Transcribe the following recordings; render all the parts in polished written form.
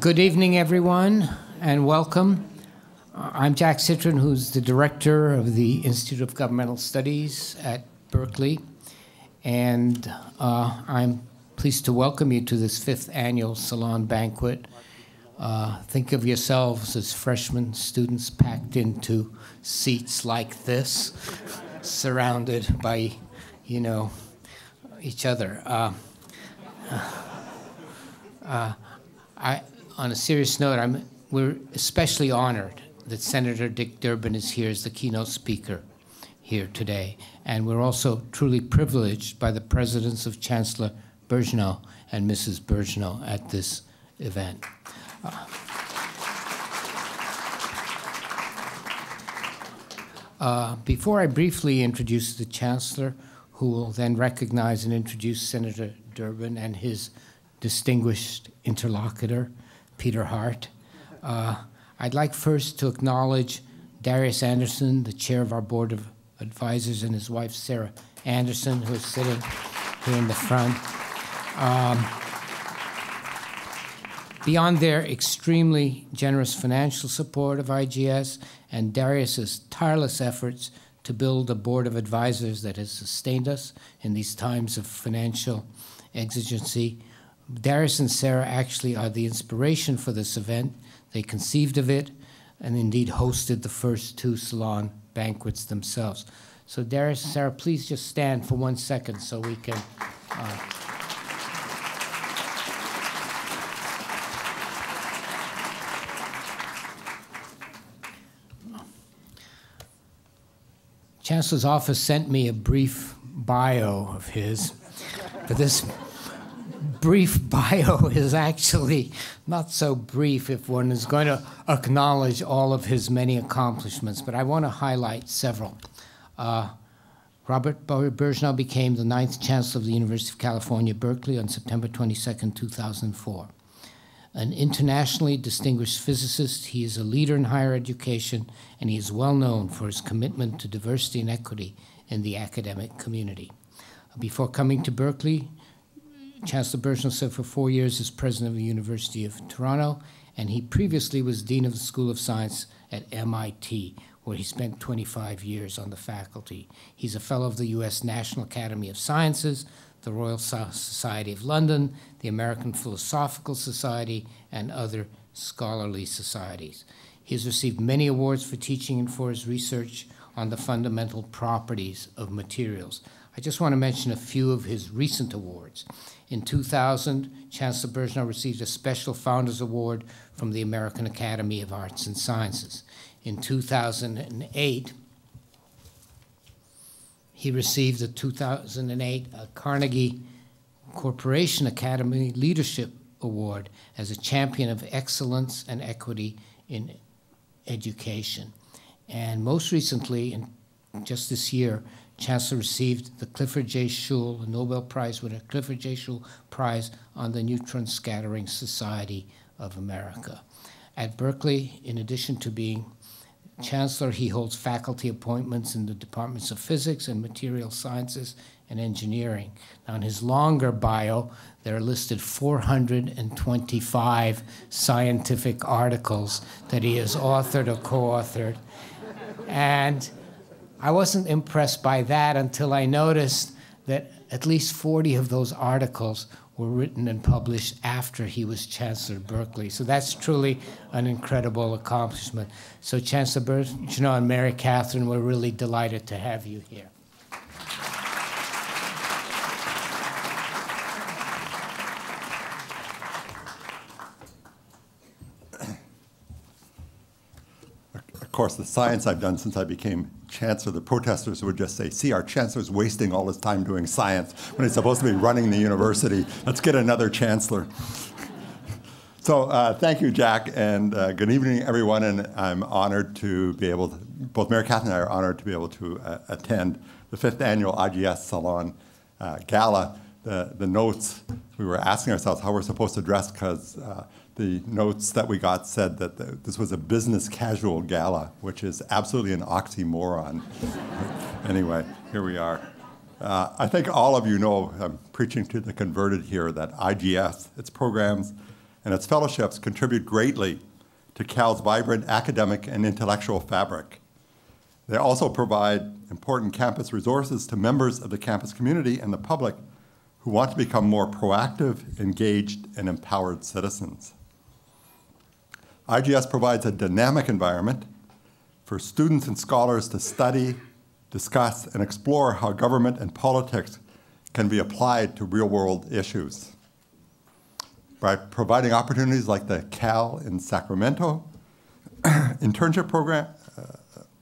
Good evening, everyone, and welcome. I'm Jack Citron, who's the director of the Institute of Governmental Studies at Berkeley, and I'm pleased to welcome you to this 5th annual Salon banquet. Think of yourselves as freshman students packed into seats like this, surrounded by, each other. On a serious note, we're especially honored that Senator Dick Durbin is here as the keynote speaker here today. And we're also truly privileged by the presence of Chancellor Berkeley and Mrs. Berkeley at this event. Before I briefly introduce the Chancellor, who will then recognize and introduce Senator Durbin and his distinguished interlocutor, Peter Hart, I'd like first to acknowledge Darius Anderson, the chair of our Board of Advisors, and his wife, Sarah Anderson, who is sitting here in the front. Beyond their extremely generous financial support of IGS and Darius's tireless efforts to build a Board of Advisors that has sustained us in these times of financial exigency, Darius and Sarah actually are the inspiration for this event. They conceived of it and indeed hosted the first 2 Salon banquets themselves. So Darius and Sarah, please just stand for 1 second so we can... Chancellor's office sent me a brief bio of his, but this brief bio is actually not so brief if one is going to acknowledge all of his many accomplishments, but I want to highlight several. Robert Berkeley became the 9th Chancellor of the University of California, Berkeley on September 22nd, 2004. An internationally distinguished physicist, he is a leader in higher education, and he is well known for his commitment to diversity and equity in the academic community. Before coming to Berkeley, Chancellor Berkeley served for 4 years as president of the University of Toronto, and he previously was dean of the School of Science at MIT, where he spent 25 years on the faculty. He's a fellow of the U.S. National Academy of Sciences, the Royal Society of London, the American Philosophical Society, and other scholarly societies. He has received many awards for teaching and for his research on the fundamental properties of materials. I just want to mention a few of his recent awards. In 2000, Chancellor Berkeley received a Special Founders Award from the American Academy of Arts and Sciences. In 2008, he received the 2008 Carnegie Corporation Academy Leadership Award as a champion of excellence and equity in education. And most recently, just this year, Chancellor received the Clifford J. Shule, the Nobel Prize winner, Clifford J. Shule Prize on the Neutron Scattering Society of America. At Berkeley, in addition to being Chancellor, he holds faculty appointments in the departments of physics and material sciences and engineering. Now, in his longer bio, there are listed 425 scientific articles that he has authored or co-authored. And I wasn't impressed by that until I noticed that at least 40 of those articles were written and published after he was Chancellor Berkeley. So that's truly an incredible accomplishment. So Chancellor Berkeley and Mary Catherine, we're really delighted to have you here. Of course, the science I've done since I became Chancellor, the protesters would just say, see, our Chancellor's wasting all his time doing science when he's supposed to be running the university. Let's get another Chancellor. So thank you, Jack, and good evening, everyone. And I'm honored to be able to, both Mary Catherine and I are honored to be able to attend the 5th annual IGS Salon Gala. The notes, we were asking ourselves how we're supposed to dress because the notes that we got said that this was a business casual gala, which is absolutely an oxymoron. Anyway, here we are. I think all of you know, I'm preaching to the converted here, that IGS, its programs and its fellowships contribute greatly to Cal's vibrant academic and intellectual fabric. They also provide important campus resources to members of the campus community and the public who want to become more proactive, engaged, and empowered citizens. IGS provides a dynamic environment for students and scholars to study, discuss, and explore how government and politics can be applied to real-world issues. By providing opportunities like the Cal in Sacramento, internship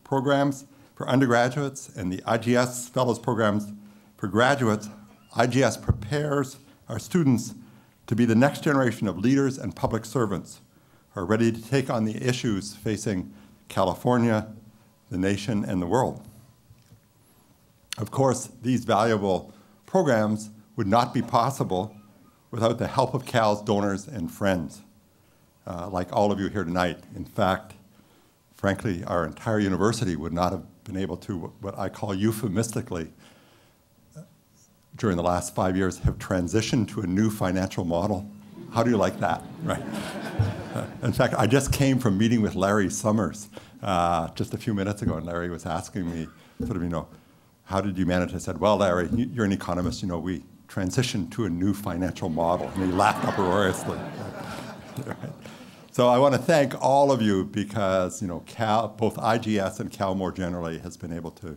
programs for undergraduates, and the IGS Fellows programs for graduates, IGS prepares our students to be the next generation of leaders and public servants who are ready to take on the issues facing California, the nation, and the world. Of course, these valuable programs would not be possible without the help of Cal's donors and friends, like all of you here tonight. In fact, frankly, our entire university would not have been able to, what I call euphemistically, during the last 5 years, have transitioned to a new financial model. How do you like that, right? In fact, I just came from meeting with Larry Summers just a few minutes ago, and Larry was asking me, sort of, how did you manage? I said, well, Larry, you're an economist, we transitioned to a new financial model. And he laughed uproariously. Right. So I want to thank all of you because, Cal, both IGS and Cal more generally, has been able to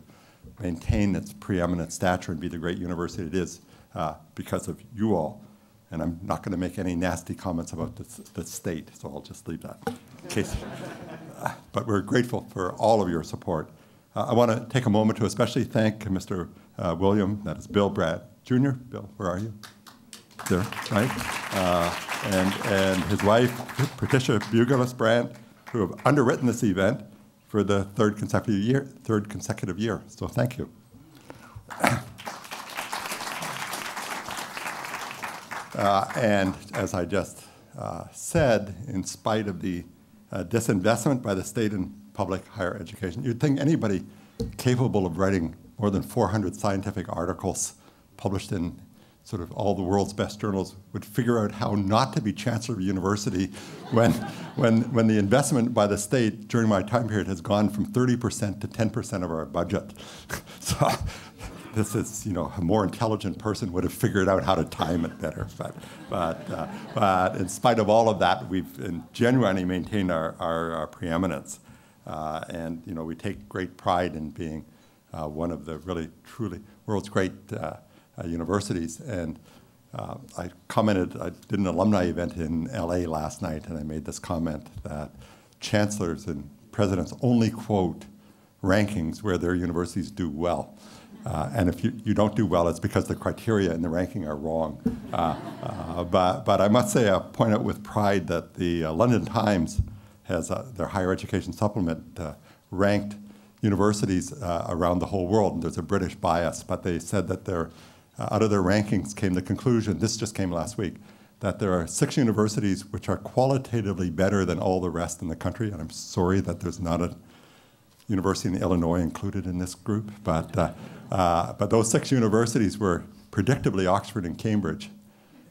maintain its preeminent stature and be the great university it is because of you all. And I'm not going to make any nasty comments about the state, so I'll just leave that in case. But we're grateful for all of your support. I want to take a moment to especially thank Mr. William, that is Bill Brad Jr. Bill, where are you? There, right? And his wife, Patricia Bugelis Brandt, who have underwritten this event for the third consecutive year. So thank you. And as I just said, in spite of the disinvestment by the state in public higher education, you'd think anybody capable of writing more than 400 scientific articles published in sort of all the world's best journals would figure out how not to be chancellor of a university when the investment by the state during my time period has gone from 30% to 10% of our budget. So this is, a more intelligent person would have figured out how to time it better. But in spite of all of that, we've genuinely maintained our preeminence. And, we take great pride in being one of the really, truly world's great universities. And I did an alumni event in LA last night, and I made this comment that chancellors and presidents only quote rankings where their universities do well. And if you don't do well, it's because the criteria in the ranking are wrong. But I must say, I point out with pride that the London Times has their higher education supplement ranked universities around the whole world. And there's a British bias, but they said that out of their rankings came the conclusion, this just came last week, that there are 6 universities which are qualitatively better than all the rest in the country. And I'm sorry that there's not a university in Illinois included in this group, but those 6 universities were predictably Oxford and Cambridge.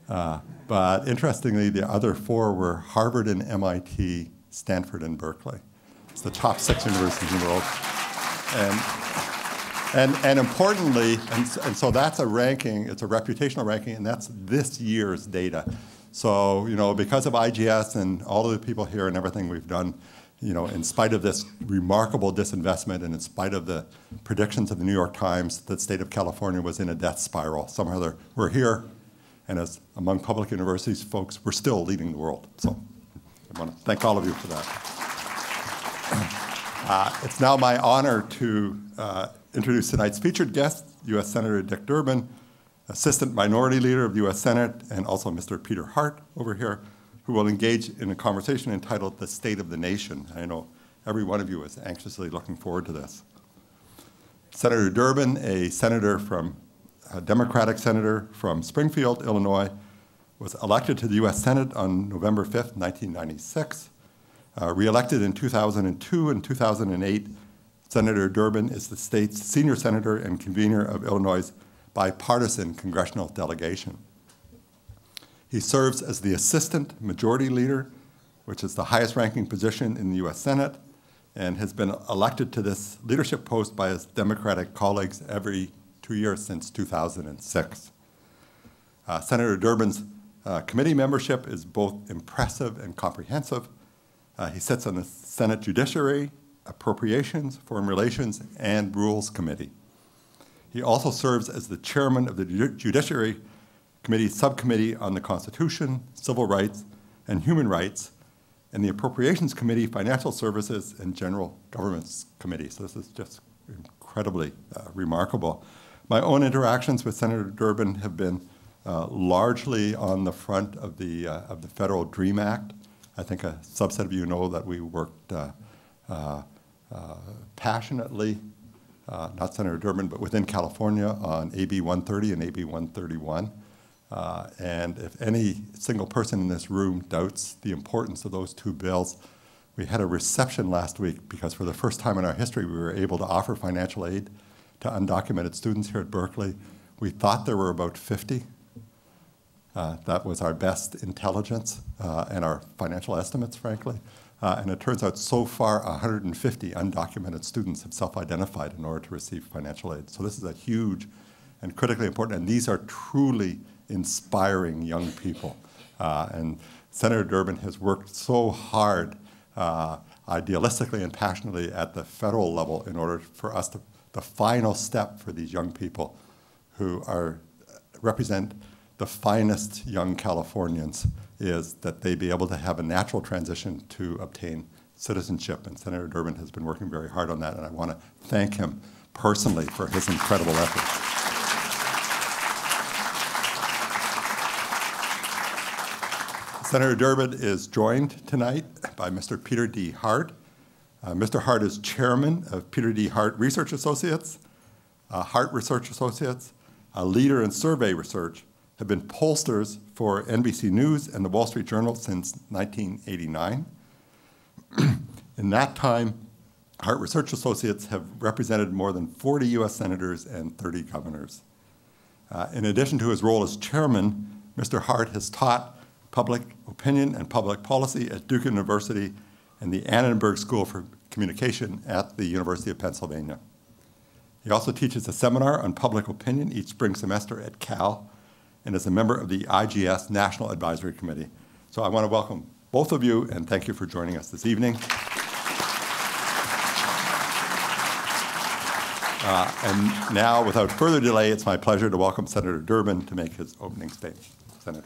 But interestingly, the other 4 were Harvard and MIT, Stanford and Berkeley. It's the top 6 universities in the world. And importantly, and so that's a ranking, it's a reputational ranking, and that's this year's data. So, because of IGS and all of the people here and everything we've done, in spite of this remarkable disinvestment and in spite of the predictions of the New York Times, the state of California was in a death spiral. Somehow we're here, and as among public universities folks, we're still leading the world. So I want to thank all of you for that. It's now my honor to introduce tonight's featured guest, U.S. Senator Dick Durbin, Assistant Minority Leader of the U.S. Senate, and also Mr. Peter Hart over here, who will engage in a conversation entitled The State of the Nation. I know every one of you is anxiously looking forward to this. Senator Durbin, a Democratic senator from Springfield, Illinois, was elected to the U.S. Senate on November 5th, 1996. Re-elected in 2002 and 2008, Senator Durbin is the state's senior senator and convener of Illinois' bipartisan congressional delegation. He serves as the Assistant Majority Leader, which is the highest ranking position in the U.S. Senate, and has been elected to this leadership post by his Democratic colleagues every 2 years since 2006. Senator Durbin's committee membership is both impressive and comprehensive. He sits on the Senate Judiciary, Appropriations, Foreign Relations, and Rules Committee. He also serves as the chairman of the Judiciary Committee's Subcommittee on the Constitution, Civil Rights, and Human Rights, and the Appropriations Committee, Financial Services, and General Governments Committee. So this is just incredibly remarkable. My own interactions with Senator Durbin have been largely on the front of the Federal DREAM Act. I think a subset of you know that we worked passionately, not Senator Durbin, but within California on AB 130 and AB 131. And if any single person in this room doubts the importance of those two bills, we had a reception last week because for the first time in our history, we were able to offer financial aid to undocumented students here at Berkeley. We thought there were about 50. That was our best intelligence and our financial estimates, frankly. And it turns out so far 150 undocumented students have self-identified in order to receive financial aid. So this is a huge and critically important, and these are truly inspiring young people. And Senator Durbin has worked so hard, idealistically and passionately at the federal level in order for us to, the final step for these young people who represent the finest young Californians is that they be able to have a natural transition to obtain citizenship. And Senator Durbin has been working very hard on that, and I want to thank him personally for his incredible effort. Senator Durbin is joined tonight by Mr. Peter D. Hart. Mr. Hart is chairman of Peter D. Hart Research Associates, Hart Research Associates, a leader in survey research, have been pollsters for NBC News and the Wall Street Journal since 1989. In that time, Hart Research Associates have represented more than 40 U.S. senators and 30 governors. In addition to his role as chairman, Mr. Hart has taught public opinion and public policy at Duke University and the Annenberg School for Communication at the University of Pennsylvania. He also teaches a seminar on public opinion each spring semester at Cal, and is a member of the IGS National Advisory Committee. So I want to welcome both of you and thank you for joining us this evening. And now, without further delay, it's my pleasure to welcome Senator Durbin to make his opening statement. Senator.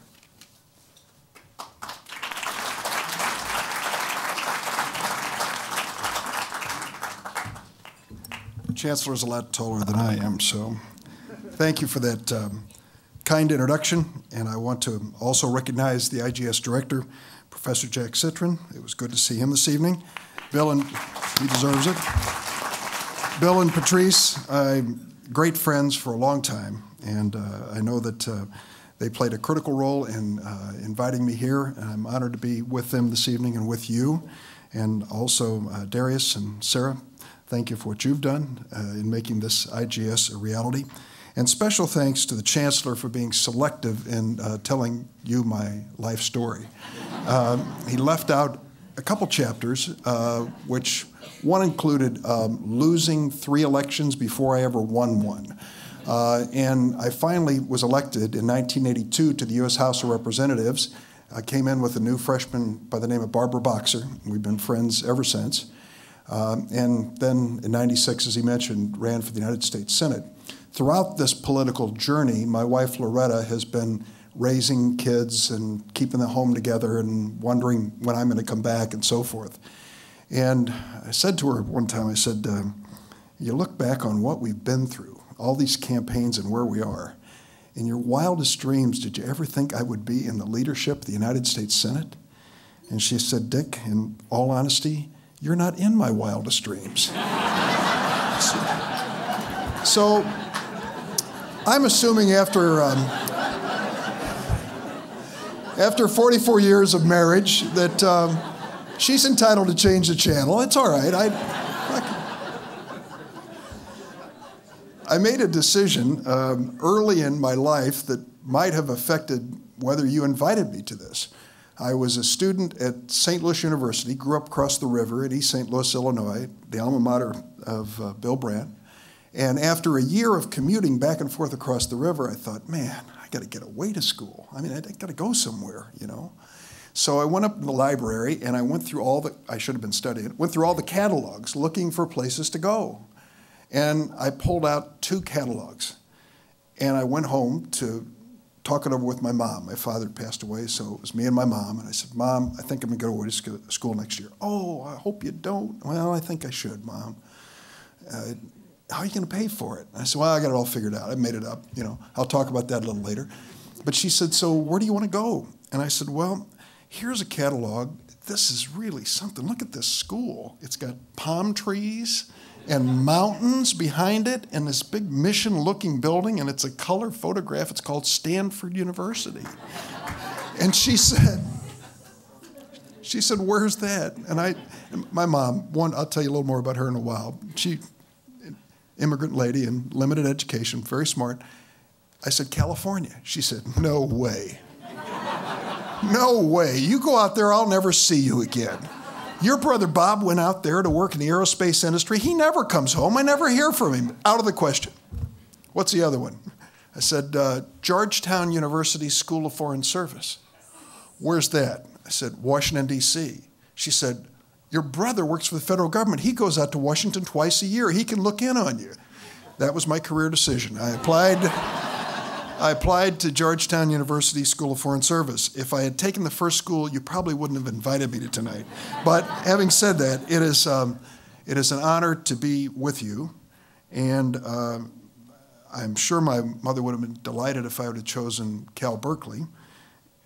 Chancellor's a lot taller than I am, so thank you for that kind introduction, and I want to also recognize the IGS director, Professor Jack Citron. It was good to see him this evening. Bill, and he deserves it. Bill and Patrice, great friends for a long time, and I know that they played a critical role in inviting me here, and I'm honored to be with them this evening and with you, and also Darius and Sarah. Thank you for what you've done in making this IGS a reality. And special thanks to the Chancellor for being selective in telling you my life story. He left out a couple chapters, which one included losing 3 elections before I ever won one. And I finally was elected in 1982 to the U.S. House of Representatives. I came in with a new freshman by the name of Barbara Boxer. We've been friends ever since. And then in 96, as he mentioned, ran for the United States Senate. Throughout this political journey, my wife Loretta has been raising kids and keeping the home together and wondering when I'm going to come back and so forth. And I said to her one time, I said, you look back on what we've been through, all these campaigns and where we are. In your wildest dreams, did you ever think I would be in the leadership of the United States Senate? And she said, Dick, in all honesty, you're not in my wildest dreams. So I'm assuming after 44 years of marriage that she's entitled to change the channel. It's all right. I made a decision early in my life that might have affected whether you invited me to this. I was a student at St. Louis University, grew up across the river in East St. Louis, Illinois, the alma mater of Bill Brandt. And after a year of commuting back and forth across the river, I thought, man, I got to get away to school. I mean, I got to go somewhere, you know. So I went up to the library and I went through I should have been studying, went through all the catalogs looking for places to go. And I pulled out 2 catalogs. And I went home to talk it over with my mom. My father had passed away, so it was me and my mom. And I said, Mom, I think I'm going to go away to school next year. Oh, I hope you don't. Well, I think I should, Mom. How are you going to pay for it? And I said, well, I got it all figured out. I made it up. You know, I'll talk about that a little later. But she said, so where do you want to go? And I said, well, here's a catalog. This is really something. Look at this school. It's got palm trees and mountains behind it and this big mission-looking building, and it's a color photograph. It's called Stanford University. And she said, where's that? And my mom, I'll tell you a little more about her in a while. Immigrant lady and limited education, very smart. I said, California. She said, no way. No way. You go out there, I'll never see you again. Your brother Bob went out there to work in the aerospace industry. He never comes home. I never hear from him. Out of the question. What's the other one? I said, Georgetown University School of Foreign Service. Where's that? I said, Washington, D.C. She said, your brother works for the federal government. He goes out to Washington twice a year. He can look in on you. That was my career decision. I applied to Georgetown University School of Foreign Service. If I had taken the first school, you probably wouldn't have invited me to tonight. But having said that, it is an honor to be with you. And I'm sure my mother would have been delighted if I would have chosen Cal Berkeley.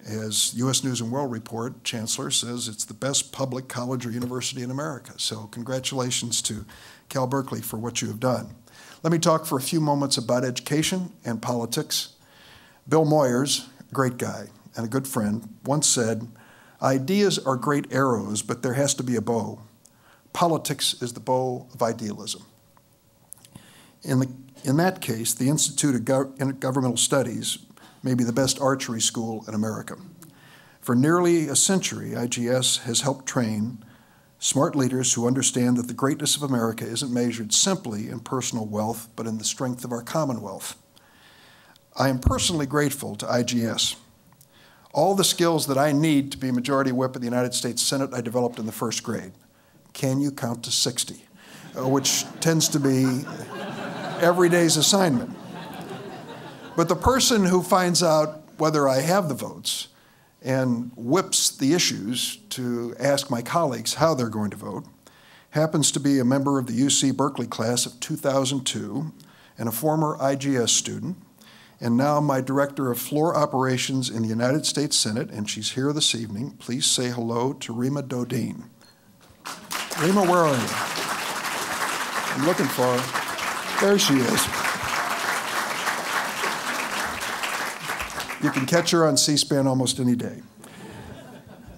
As U.S. News and World Report, Chancellor says it's the best public college or university in America. So congratulations to Cal Berkeley for what you have done. Let me talk for a few moments about education and politics. Bill Moyers, a great guy and a good friend, once said, ideas are great arrows, but there has to be a bow. Politics is the bow of idealism. In that case, the Institute of Governmental Studies may be the best archery school in America. For nearly a century, IGS has helped train smart leaders who understand that the greatness of America isn't measured simply in personal wealth, but in the strength of our commonwealth. I am personally grateful to IGS. All the skills that I need to be Majority Whip of the United States Senate I developed in the first grade. Can you count to 60? Which tends to be every day's assignment. But the person who finds out whether I have the votes and whips the issues to ask my colleagues how they're going to vote happens to be a member of the UC Berkeley class of 2002 and a former IGS student, and now my Director of Floor Operations in the United States Senate, and she's here this evening. Please say hello to Rima Dodine. Rima, where are you? I'm looking for her. There she is. You can catch her on C-SPAN almost any day.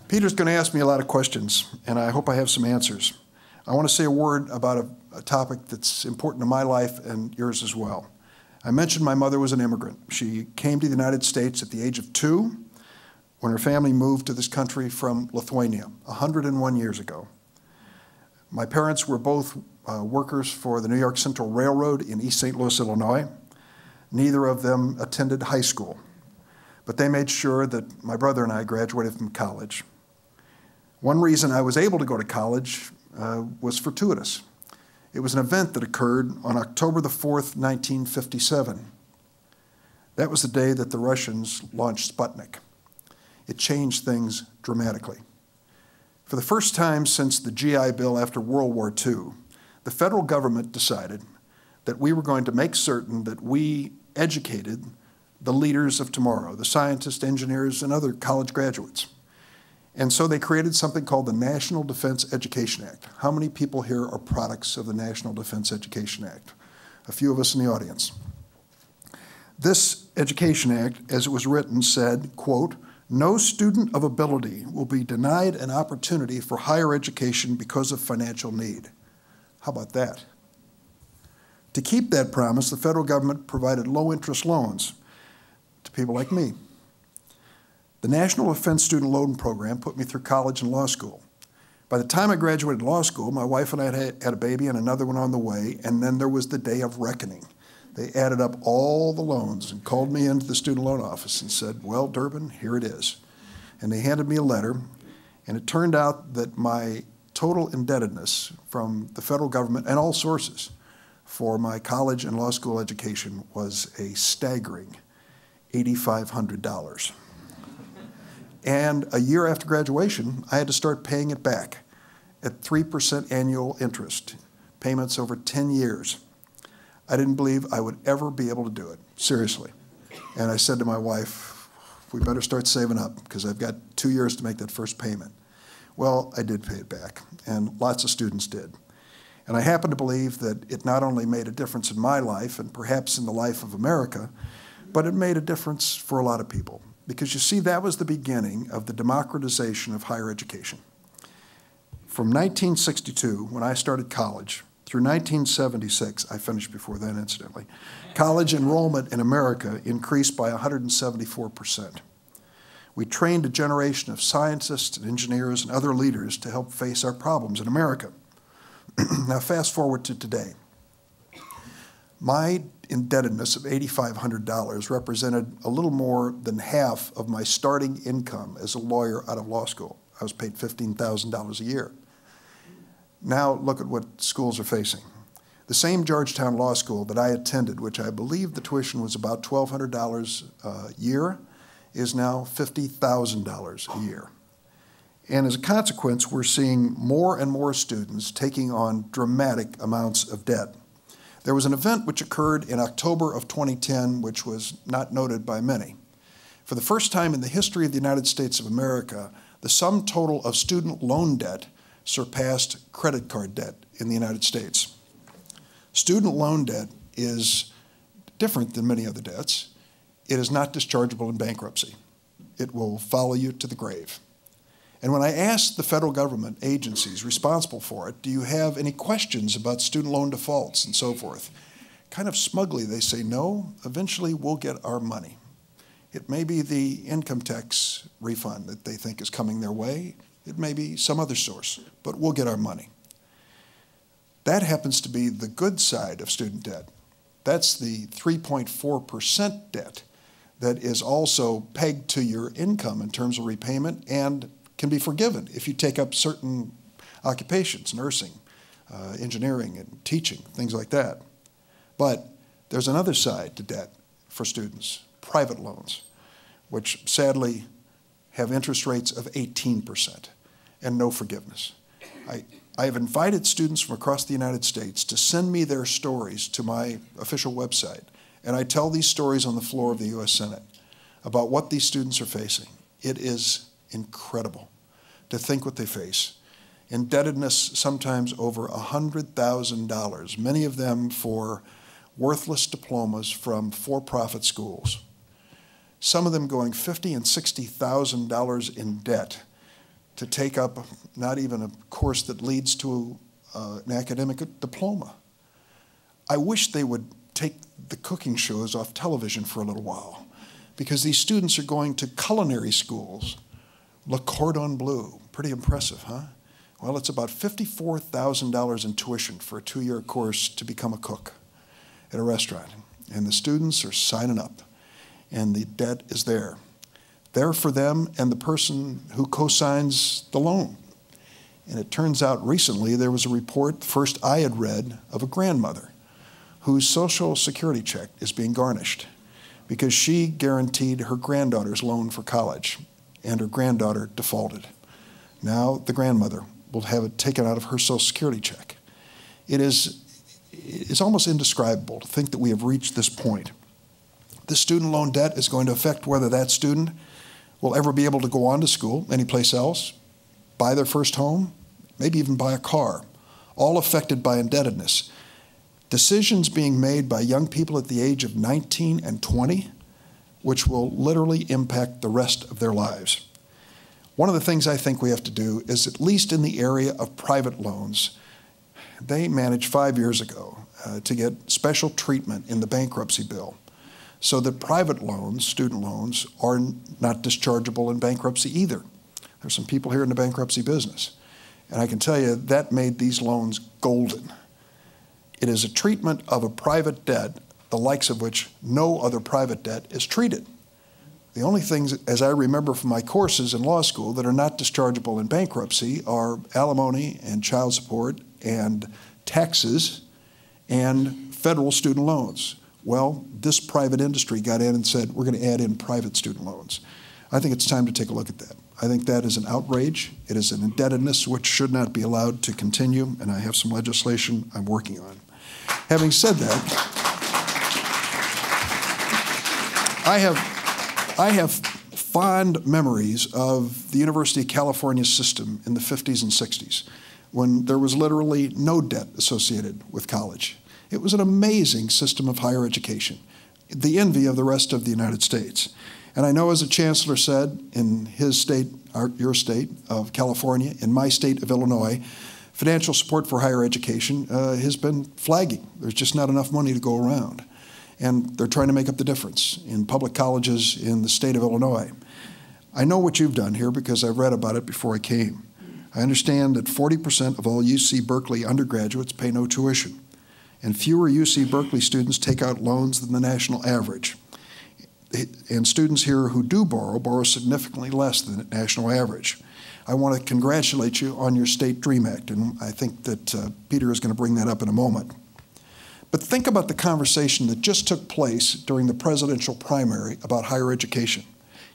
Peter's going to ask me a lot of questions, and I hope I have some answers. I want to say a word about a topic that's important to my life and yours as well. I mentioned my mother was an immigrant. She came to the United States at the age of 2 when her family moved to this country from Lithuania 101 years ago. My parents were both workers for the New York Central Railroad in East St. Louis, Illinois. Neither of them attended high school, but they made sure that my brother and I graduated from college. One reason I was able to go to college was fortuitous. It was an event that occurred on October the 4th, 1957. That was the day that the Russians launched Sputnik. It changed things dramatically. For the first time since the GI Bill after World War II, the federal government decided that we were going to make certain that we educated the leaders of tomorrow, the scientists, engineers, and other college graduates. And so they created something called the National Defense Education Act. How many people here are products of the National Defense Education Act? A few of us in the audience. This Education Act, as it was written, said, quote, no student of ability will be denied an opportunity for higher education because of financial need. How about that? To keep that promise, the federal government provided low-interest loans to people like me. The National Defense Student Loan Program put me through college and law school. By the time I graduated law school, my wife and I had a baby and another one on the way, and then there was the day of reckoning. They added up all the loans and called me into the student loan office and said, well, Durbin, here it is. And they handed me a letter, and it turned out that my total indebtedness from the federal government and all sources for my college and law school education was a staggering $8,500. And a year after graduation, I had to start paying it back at 3% annual interest, payments over 10 years. I didn't believe I would ever be able to do it, seriously. And I said to my wife, we better start saving up because I've got 2 years to make that first payment. Well, I did pay it back, and lots of students did. And I happen to believe that it not only made a difference in my life and perhaps in the life of America, but it made a difference for a lot of people. Because you see, that was the beginning of the democratization of higher education. From 1962, when I started college, through 1976, I finished before then, incidentally, college enrollment in America increased by 174%. We trained a generation of scientists and engineers and other leaders to help face our problems in America. Now, fast forward to today. My indebtedness of $8,500 represented a little more than half of my starting income as a lawyer out of law school. I was paid $15,000 a year. Now look at what schools are facing. The same Georgetown Law School that I attended, which I believe the tuition was about $1,200 a year, is now $50,000 a year. And as a consequence, we're seeing more and more students taking on dramatic amounts of debt. There was an event which occurred in October of 2010, which was not noted by many. For the first time in the history of the United States of America, the sum total of student loan debt surpassed credit card debt in the United States. Student loan debt is different than many other debts. It is not dischargeable in bankruptcy. It will follow you to the grave. And when I asked the federal government agencies responsible for it, do you have any questions about student loan defaults and so forth? Kind of smugly, they say, no, eventually we'll get our money. It may be the income tax refund that they think is coming their way. It may be some other source, but we'll get our money. That happens to be the good side of student debt. That's the 3.4% debt that is also pegged to your income in terms of repayment and can be forgiven if you take up certain occupations, nursing, engineering, and teaching, things like that. But there's another side to debt for students, private loans, which sadly have interest rates of 18% and no forgiveness. I have invited students from across the United States to send me their stories to my official website, and I tell these stories on the floor of the U.S. Senate about what these students are facing. It is incredible to think what they face. Indebtedness sometimes over $100,000, many of them for worthless diplomas from for-profit schools. Some of them going $50,000 and $60,000 in debt to take up not even a course that leads to an academic diploma. I wish they would take the cooking shows off television for a little while, because these students are going to culinary schools. Le Cordon Bleu, pretty impressive, huh? Well, it's about $54,000 in tuition for a 2-year course to become a cook at a restaurant. And the students are signing up, and the debt is there. There for them and the person who co-signs the loan. And it turns out recently there was a report, the first I had read, of a grandmother whose Social Security check is being garnished because she guaranteed her granddaughter's loan for college, and her granddaughter defaulted. Now the grandmother will have it taken out of her Social Security check. It's almost indescribable to think that we have reached this point. The student loan debt is going to affect whether that student will ever be able to go on to school anyplace else, buy their first home, maybe even buy a car, all affected by indebtedness. Decisions being made by young people at the age of 19 and 20, which will literally impact the rest of their lives. One of the things I think we have to do is, at least in the area of private loans, they managed 5 years ago to get special treatment in the bankruptcy bill so that private loans, student loans, are not dischargeable in bankruptcy either. There's some people here in the bankruptcy business. And I can tell you that made these loans golden. It is a treatment of a private debt, the likes of which no other private debt is treated. The only things, as I remember from my courses in law school, that are not dischargeable in bankruptcy are alimony and child support and taxes and federal student loans. Well, this private industry got in and said, we're going to add in private student loans. I think it's time to take a look at that. I think that is an outrage. It is an indebtedness which should not be allowed to continue, and I have some legislation I'm working on. Having said that, I have fond memories of the University of California system in the 50s and 60s when there was literally no debt associated with college. It was an amazing system of higher education, the envy of the rest of the United States. And I know, as the Chancellor said, in his state, your state of California, in my state of Illinois, financial support for higher education has been flagging. There's just not enough money to go around. And they're trying to make up the difference in public colleges in the state of Illinois. I know what you've done here because I've read about it before I came. I understand that 40% of all UC Berkeley undergraduates pay no tuition, and fewer UC Berkeley students take out loans than the national average. And students here who do borrow significantly less than the national average. I want to congratulate you on your State Dream Act, and I think that Peter is going to bring that up in a moment. But think about the conversation that just took place during the presidential primary about higher education.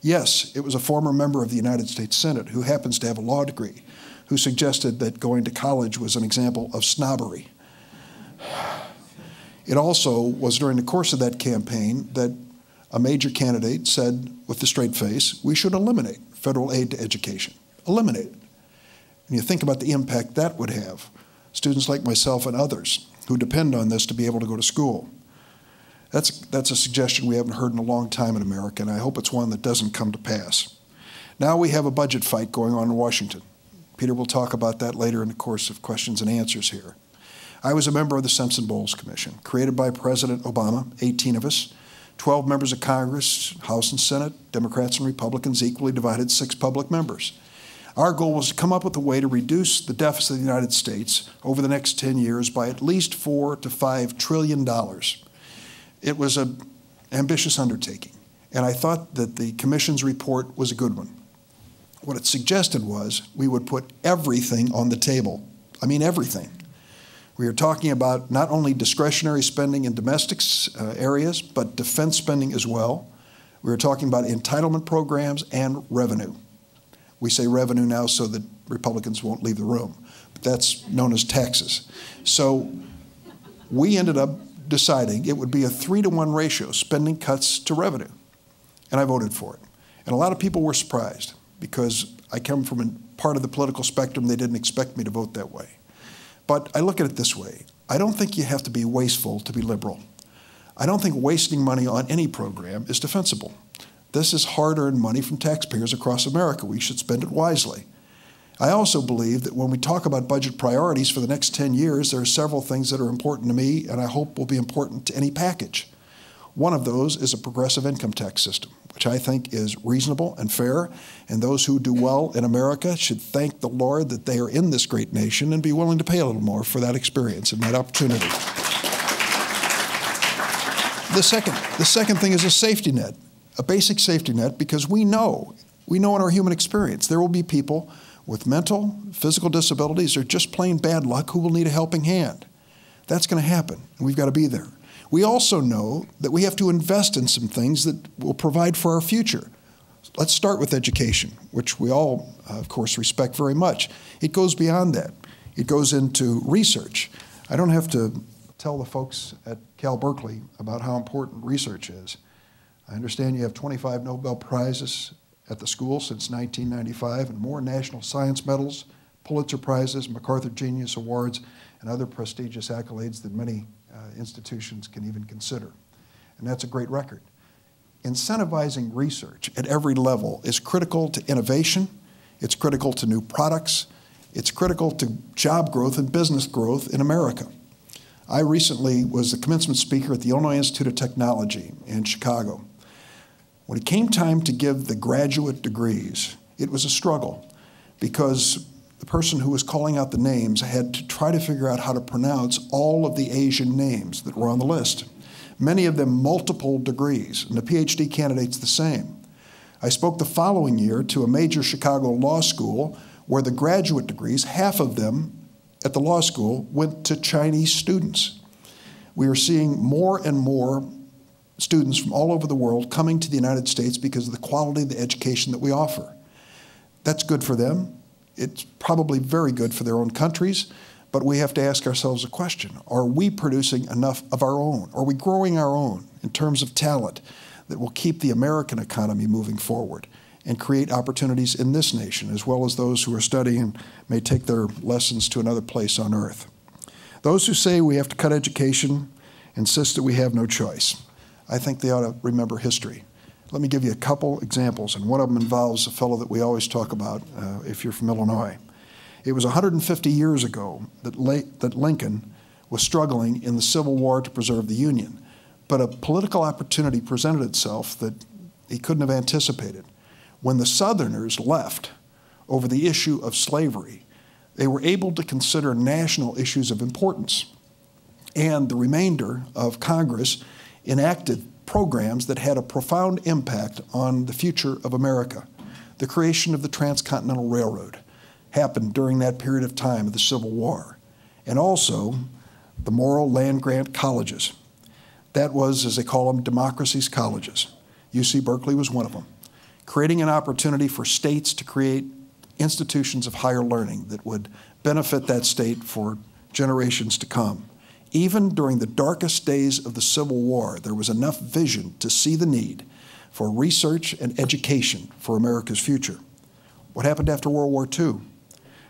Yes, it was a former member of the United States Senate who happens to have a law degree who suggested that going to college was an example of snobbery. It also was during the course of that campaign that a major candidate said with a straight face, we should eliminate federal aid to education. Eliminate it. And you think about the impact that would have. Students like myself and others who depend on this to be able to go to school. That's a suggestion we haven't heard in a long time in America, and I hope it's one that doesn't come to pass. Now we have a budget fight going on in Washington. Peter will talk about that later in the course of questions and answers here. I was a member of the Simpson-Bowles Commission, created by President Obama, 18 of us, 12 members of Congress, House and Senate, Democrats and Republicans, equally divided, 6 public members. Our goal was to come up with a way to reduce the deficit of the United States over the next 10 years by at least $4 to $5 trillion. It was an ambitious undertaking, and I thought that the Commission's report was a good one. What it suggested was we would put everything on the table. I mean, everything. We are talking about not only discretionary spending in domestic areas, but defense spending as well. We are talking about entitlement programs and revenue. We say revenue now so that Republicans won't leave the room, but that's known as taxes. So we ended up deciding it would be a 3-to-1 ratio, spending cuts to revenue, and I voted for it. And a lot of people were surprised because I come from a part of the political spectrum they didn't expect me to vote that way. But I look at it this way. I don't think you have to be wasteful to be liberal. I don't think wasting money on any program is defensible. This is hard-earned money from taxpayers across America. We should spend it wisely. I also believe that when we talk about budget priorities for the next 10 years, there are several things that are important to me and I hope will be important to any package. One of those is a progressive income tax system, which I think is reasonable and fair, and those who do well in America should thank the Lord that they are in this great nation and be willing to pay a little more for that experience and that opportunity. The second thing is a safety net, a basic safety net, because we know in our human experience there will be people with mental, physical disabilities or just plain bad luck who will need a helping hand. That's going to happen, and we've got to be there. We also know that we have to invest in some things that will provide for our future. Let's start with education, which we all, of course, respect very much. It goes beyond that. It goes into research. I don't have to tell the folks at Cal Berkeley about how important research is. I understand you have 25 Nobel Prizes at the school since 1995 and more national science medals, Pulitzer Prizes, MacArthur Genius Awards, and other prestigious accolades that many institutions can even consider. And that's a great record. Incentivizing research at every level is critical to innovation, it's critical to new products, it's critical to job growth and business growth in America. I recently was the commencement speaker at the Illinois Institute of Technology in Chicago. When it came time to give the graduate degrees, it was a struggle because the person who was calling out the names had to try to figure out how to pronounce all of the Asian names that were on the list, many of them multiple degrees, and the PhD candidates the same. I spoke the following year to a major Chicago law school where the graduate degrees, half of them at the law school, went to Chinese students. We are seeing more and more students from all over the world coming to the United States because of the quality of the education that we offer. That's good for them. It's probably very good for their own countries, but we have to ask ourselves a question. Are we producing enough of our own? Are we growing our own in terms of talent that will keep the American economy moving forward and create opportunities in this nation, as well as those who are studying and may take their lessons to another place on earth? Those who say we have to cut education insist that we have no choice. I think they ought to remember history. Let me give you a couple examples, and one of them involves a fellow that we always talk about if you're from Illinois. It was 150 years ago that Lincoln was struggling in the Civil War to preserve the Union, but a political opportunity presented itself that he couldn't have anticipated. When the Southerners left over the issue of slavery, they were able to consider national issues of importance, and the remainder of Congress enacted programs that had a profound impact on the future of America. The creation of the Transcontinental Railroad happened during that period of time of the Civil War, and also the Morrill land-grant colleges. That was, as they call them, democracy's colleges. UC Berkeley was one of them, creating an opportunity for states to create institutions of higher learning that would benefit that state for generations to come. Even during the darkest days of the Civil War, there was enough vision to see the need for research and education for America's future. What happened after World War II?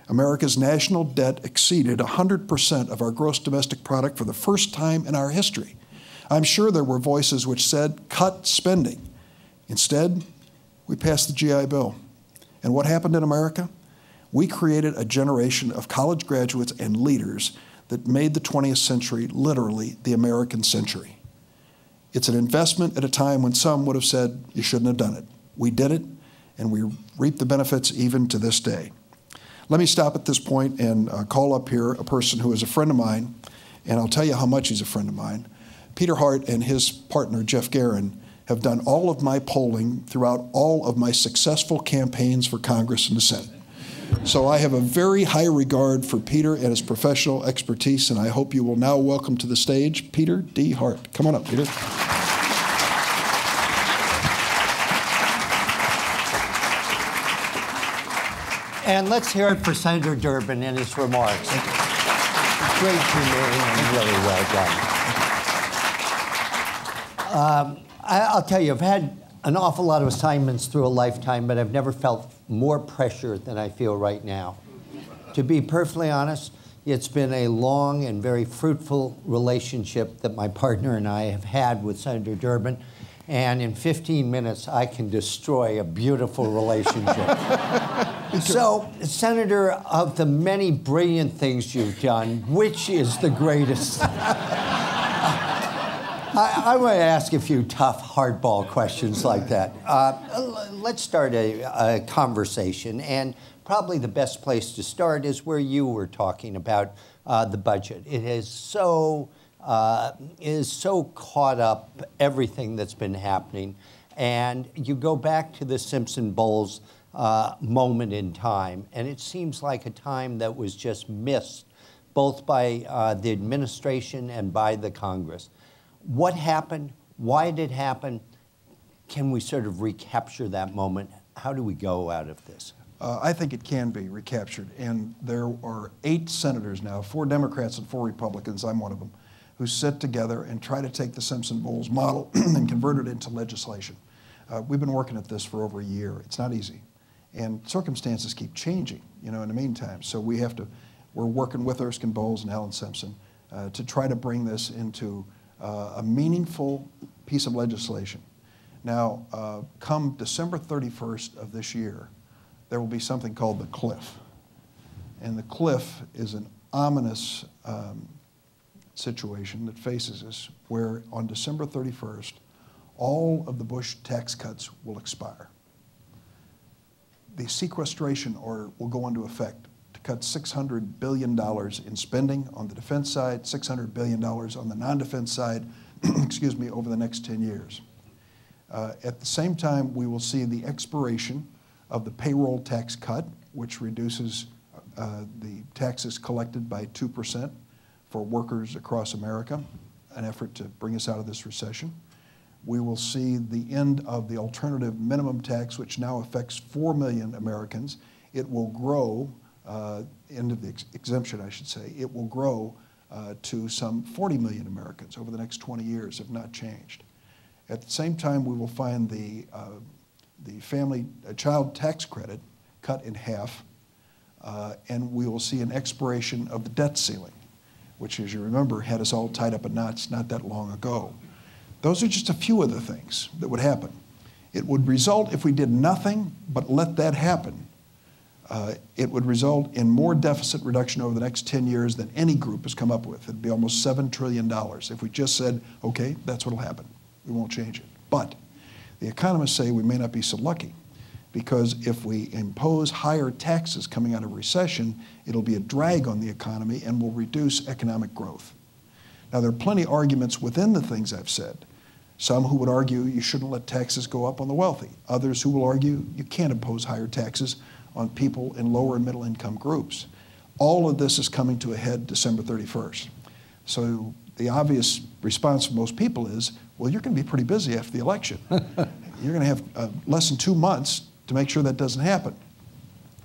America's national debt exceeded 100% of our gross domestic product for the first time in our history. I'm sure there were voices which said, cut spending. Instead, we passed the GI Bill. And what happened in America? We created a generation of college graduates and leaders that made the 20th century literally the American century. It's an investment at a time when some would have said, you shouldn't have done it. We did it, and we reap the benefits even to this day. Let me stop at this point and call up here a person who is a friend of mine, and I'll tell you how much he's a friend of mine. Peter Hart and his partner, Jeff Guerin, have done all of my polling throughout all of my successful campaigns for Congress and the Senate. So I have a very high regard for Peter and his professional expertise, and I hope you will now welcome to the stage Peter D. Hart. Come on up, Peter. And let's hear it for Senator Durbin and his remarks. Great humane and really well done. I'll tell you, I've had an awful lot of assignments through a lifetime, but I've never felt more pressure than I feel right now. To be perfectly honest, it's been a long and very fruitful relationship that my partner and I have had with Senator Durbin, and in 15 minutes, I can destroy a beautiful relationship. So, Senator, of the many brilliant things you've done, which is the greatest? I want to ask a few tough, hardball questions like that. Let's start a conversation, and probably the best place to start is where you were talking about the budget. It is so caught up, everything that's been happening, and you go back to the Simpson Bowles moment in time, and it seems like a time that was just missed, both by the administration and by the Congress. What happened? Why did it happen? Can we sort of recapture that moment? How do we go out of this? I think it can be recaptured. And there are 8 senators now, 4 Democrats and 4 Republicans, I'm one of them, who sit together and try to take the Simpson-Bowles model and convert it into legislation. We've been working at this for over a year. It's not easy. And circumstances keep changing, in the meantime. So we're working with Erskine Bowles and Alan Simpson to try to bring this into a meaningful piece of legislation. Now, come December 31st of this year, there will be something called the cliff. And the cliff is an ominous situation that faces us where on December 31st, all of the Bush tax cuts will expire. The sequestration order will go into effect to cut $600 billion in spending on the defense side, $600 billion on the non-defense side, excuse me, over the next 10 years. At the same time, we will see the expiration of the payroll tax cut, which reduces the taxes collected by 2% for workers across America, an effort to bring us out of this recession. We will see the end of the alternative minimum tax, which now affects 4 million Americans. It will grow, end of the exemption, I should say, it will grow to some 40 million Americans over the next 20 years, if not changed. At the same time, we will find the child tax credit cut in half, and we will see an expiration of the debt ceiling, which, as you remember, had us all tied up in knots not that long ago. Those are just a few of the things that would happen. It would result, if we did nothing but let that happen, it would result in more deficit reduction over the next 10 years than any group has come up with. It'd be almost $7 trillion if we just said, okay, that's what'll happen. We won't change it. But the economists say we may not be so lucky, because if we impose higher taxes coming out of recession, it'll be a drag on the economy and will reduce economic growth. Now, there are plenty of arguments within the things I've said. Some who would argue you shouldn't let taxes go up on the wealthy. Others who will argue you can't impose higher taxes on people in lower and middle income groups. All of this is coming to a head December 31st. So the obvious response from most people is, well, you're going to be pretty busy after the election. You're going to have less than 2 months to make sure that doesn't happen.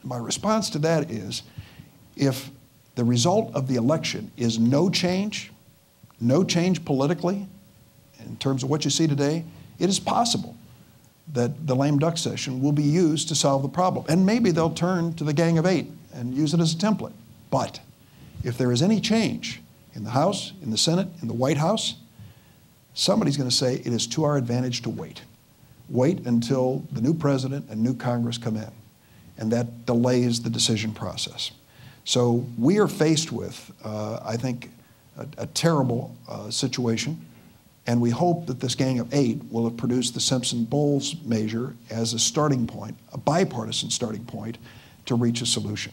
My response to that is, if the result of the election is no change politically, in terms of what you see today, it is possible that the lame duck session will be used to solve the problem. And maybe they'll turn to the Gang of Eight and use it as a template. But if there is any change in the House, in the Senate, in the White House, somebody's going to say it is to our advantage to wait. Wait until the new president and new Congress come in. And that delays the decision process. So we are faced with, I think, a terrible situation. And we hope that this Gang of Eight will have produced the Simpson-Bowles measure as a starting point, a bipartisan starting point, to reach a solution.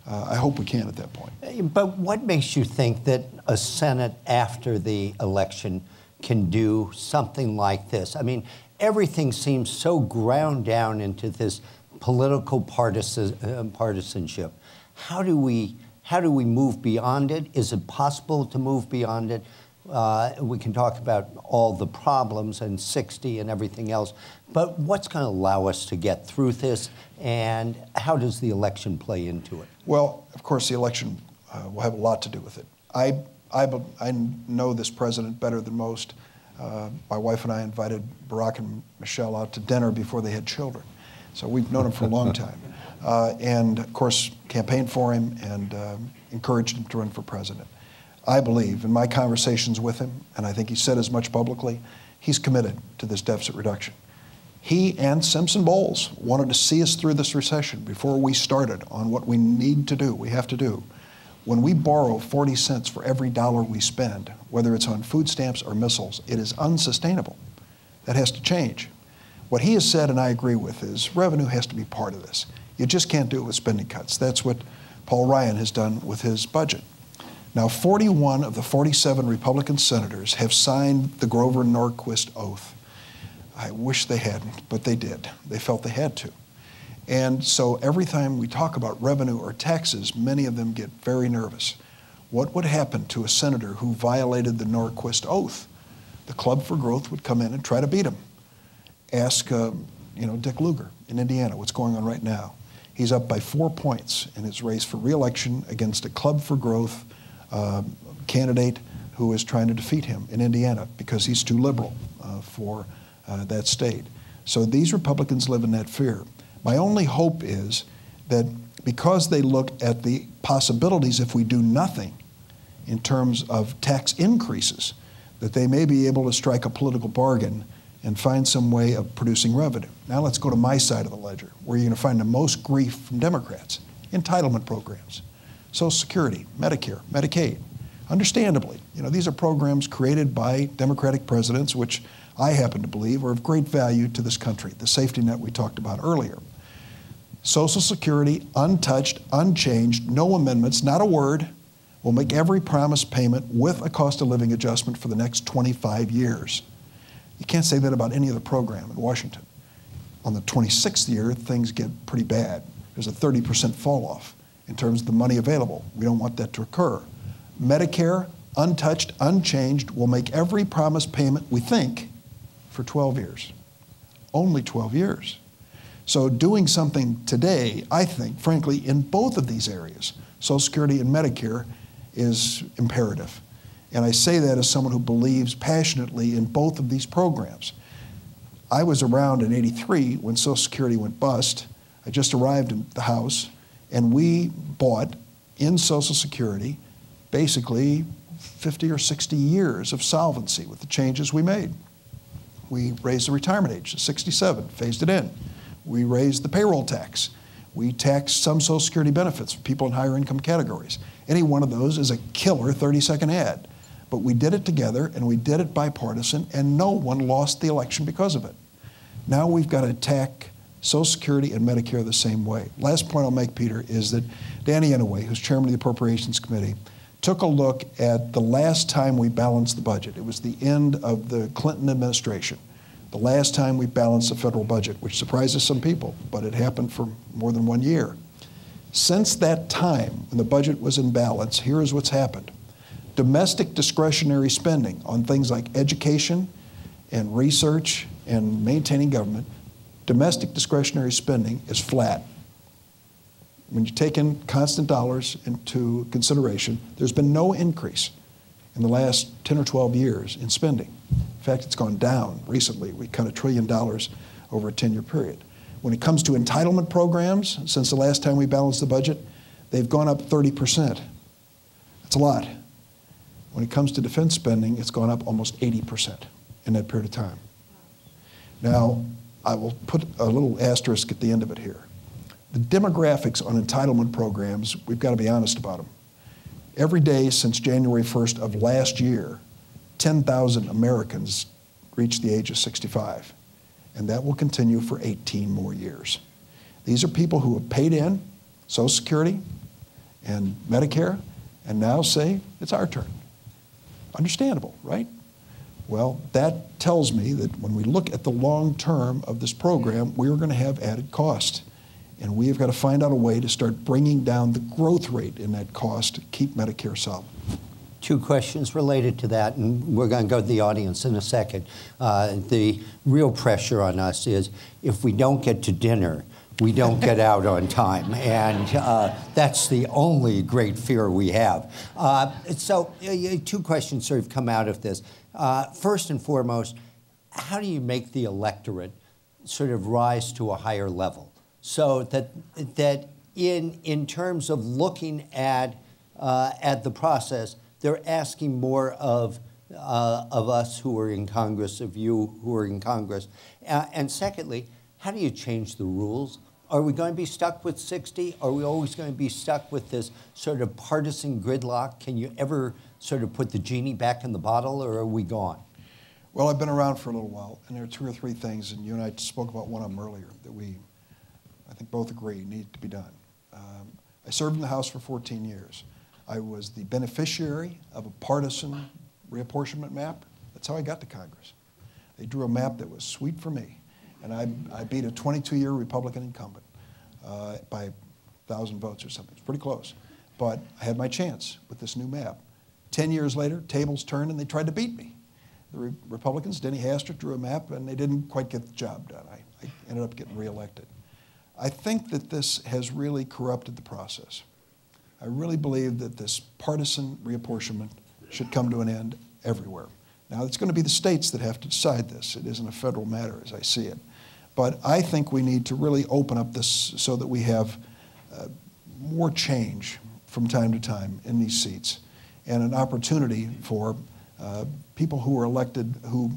I hope we can at that point. But what makes you think that a Senate after the election can do something like this? I mean, everything seems so ground down into this political partisanship. How do we move beyond it? Is it possible to move beyond it? We can talk about all the problems and 60 and everything else, but what's going to allow us to get through this, and how does the election play into it? Well, of course, the election will have a lot to do with it. I know this president better than most. My wife and I invited Barack and Michelle out to dinner before they had children, so we've known him for a long time. And, of course, campaigned for him and encouraged him to run for president. I believe, in my conversations with him, and I think he said as much publicly, he's committed to this deficit reduction. He and Simpson-Bowles wanted to see us through this recession before we started on what we need to do, we have to do. When we borrow 40 cents for every dollar we spend, whether it's on food stamps or missiles, it is unsustainable. That has to change. What he has said, and I agree with, is revenue has to be part of this. You just can't do it with spending cuts. That's what Paul Ryan has done with his budget. Now, 41 of the 47 Republican senators have signed the Grover-Norquist oath. I wish they hadn't, but they did. They felt they had to. And so every time we talk about revenue or taxes, many of them get very nervous. What would happen to a senator who violated the Norquist oath? The Club for Growth would come in and try to beat him. Ask, Dick Lugar in Indiana, what's going on right now. He's up by 4 points in his race for re-election against a Club for Growth candidate who is trying to defeat him in Indiana because he's too liberal for that state. So these Republicans live in that fear. My only hope is that because they look at the possibilities if we do nothing in terms of tax increases, that they may be able to strike a political bargain and find some way of producing revenue. Now let's go to my side of the ledger, where you're going to find the most grief from Democrats. Entitlement programs, Social Security, Medicare, Medicaid. Understandably, these are programs created by Democratic presidents, which I happen to believe are of great value to this country, the safety net we talked about earlier. Social Security, untouched, unchanged, no amendments, not a word, will make every promised payment with a cost of living adjustment for the next 25 years. You can't say that about any other program in Washington. On the 26th year, things get pretty bad. There's a 30% fall off in terms of the money available. We don't want that to occur. Medicare, untouched, unchanged, will make every promised payment, we think, for 12 years. Only 12 years. So doing something today, I think, frankly, in both of these areas, Social Security and Medicare, is imperative. And I say that as someone who believes passionately in both of these programs. I was around in '83 when Social Security went bust. I just arrived in the House, and we bought in Social Security basically 50 or 60 years of solvency with the changes we made. We raised the retirement age to 67, phased it in. We raised the payroll tax. We taxed some Social Security benefits for people in higher income categories. Any one of those is a killer 30-second ad. But we did it together, and we did it bipartisan, and no one lost the election because of it. Now we've got to attack Social Security and Medicare the same way. Last point I'll make, Peter, is that Danny Inouye, who's chairman of the Appropriations Committee, took a look at the last time we balanced the budget. It was the end of the Clinton administration. The last time we balanced the federal budget, which surprises some people, but it happened for more than 1 year. Since that time, when the budget was in balance, here is what's happened. Domestic discretionary spending on things like education and research and maintaining government, domestic discretionary spending is flat. When you take in constant dollars into consideration, there's been no increase in the last 10 or 12 years in spending. In fact, it's gone down recently. We cut $1 trillion over a 10-year period. When it comes to entitlement programs, since the last time we balanced the budget, they've gone up 30%. That's a lot. When it comes to defense spending, it's gone up almost 80% in that period of time. Now, I will put a little asterisk at the end of it here. The demographics on entitlement programs, we've got to be honest about them. Every day since January 1st of last year, 10,000 Americans reached the age of 65, and that will continue for 18 more years. These are people who have paid in Social Security and Medicare, and now say, it's our turn. Understandable, right? Well, that tells me that when we look at the long term of this program, we're going to have added cost. And we have got to find out a way to start bringing down the growth rate in that cost to keep Medicare solid. Two questions related to that, and we're going to go to the audience in a second. The real pressure on us is if we don't get to dinner, we don't get out on time. And that's the only great fear we have. So two questions sort of come out of this. First and foremost, how do you make the electorate sort of rise to a higher level? So that in terms of looking at the process, they're asking more of us who are in Congress, of you who are in Congress. And secondly, how do you change the rules? Are we going to be stuck with 60? Are we always going to be stuck with this sort of partisan gridlock? Can you ever sort of put the genie back in the bottle, or are we gone? Well, I've been around for a little while, and there are two or three things, and you and I spoke about one of them earlier, that we, I think, both agree need to be done. I served in the House for 14 years. I was the beneficiary of a partisan reapportionment map. That's how I got to Congress. They drew a map that was sweet for me. And I beat a 22-year Republican incumbent by 1,000 votes or something. It's pretty close. But I had my chance with this new map. 10 years later, tables turned and they tried to beat me. The Republicans, Denny Hastert, drew a map and they didn't quite get the job done. I ended up getting reelected. I think that this has really corrupted the process. I really believe that this partisan reapportionment should come to an end everywhere. Now, it's going to be the states that have to decide this. It isn't a federal matter as I see it. But I think we need to really open up this so that we have more change from time to time in these seats and an opportunity for people who are elected who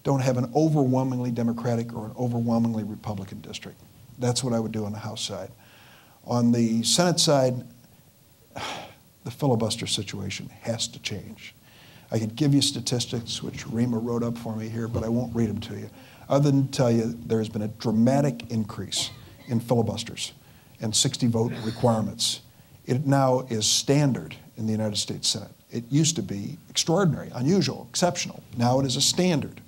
don't have an overwhelmingly Democratic or an overwhelmingly Republican district. That's what I would do on the House side. On the Senate side, the filibuster situation has to change. I could give you statistics, which Rima wrote up for me here, but I won't read them to you, other than tell you there has been a dramatic increase in filibusters and 60-vote requirements. It now is standard in the United States Senate. It used to be extraordinary, unusual, exceptional. Now it is a standard.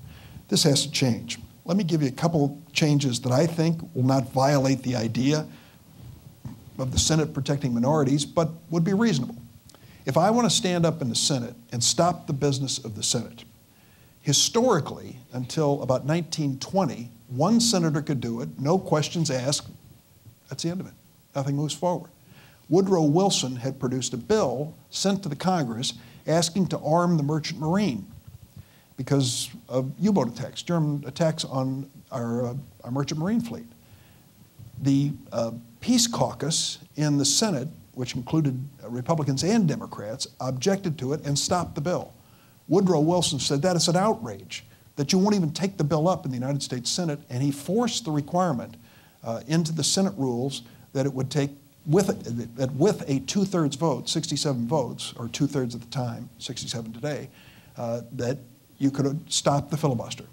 This has to change. Let me give you a couple changes that I think will not violate the idea of the Senate protecting minorities, but would be reasonable. If I want to stand up in the Senate and stop the business of the Senate, historically, until about 1920, one senator could do it, no questions asked, that's the end of it. Nothing moves forward. Woodrow Wilson had produced a bill sent to the Congress asking to arm the merchant marine because of U-boat attacks, German attacks on our merchant marine fleet. The Peace Caucus in the Senate, which included Republicans and Democrats, objected to it and stopped the bill. Woodrow Wilson said that is an outrage, that you won't even take the bill up in the United States Senate, and he forced the requirement into the Senate rules that it would take, with a 2/3 vote, 67 votes, or 2/3 at the time, 67 today, that you could stop the filibuster.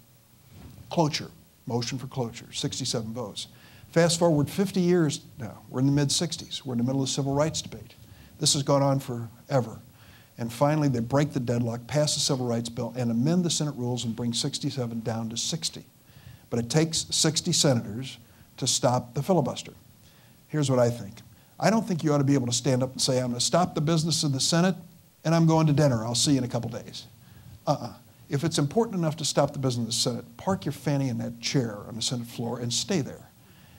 Cloture, motion for cloture, 67 votes. Fast forward 50 years now, we're in the mid-60s, we're in the middle of the civil rights debate. This has gone on forever. And finally, they break the deadlock, pass the civil rights bill, and amend the Senate rules and bring 67 down to 60. But it takes 60 senators to stop the filibuster. Here's what I think. I don't think you ought to be able to stand up and say, I'm going to stop the business of the Senate and I'm going to dinner. I'll see you in a couple days. If it's important enough to stop the business of the Senate, park your fanny in that chair on the Senate floor and stay there.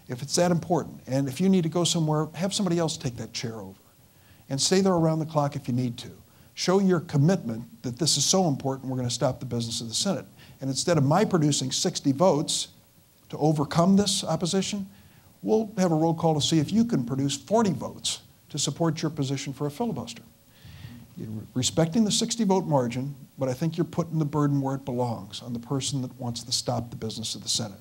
If it's that important, and if you need to go somewhere, have somebody else take that chair over. And stay there around the clock if you need to. Show your commitment that this is so important, we're going to stop the business of the Senate. And instead of my producing 60 votes to overcome this opposition, we'll have a roll call to see if you can produce 40 votes to support your position for a filibuster. You're respecting the 60-vote margin, but I think you're putting the burden where it belongs, on the person that wants to stop the business of the Senate.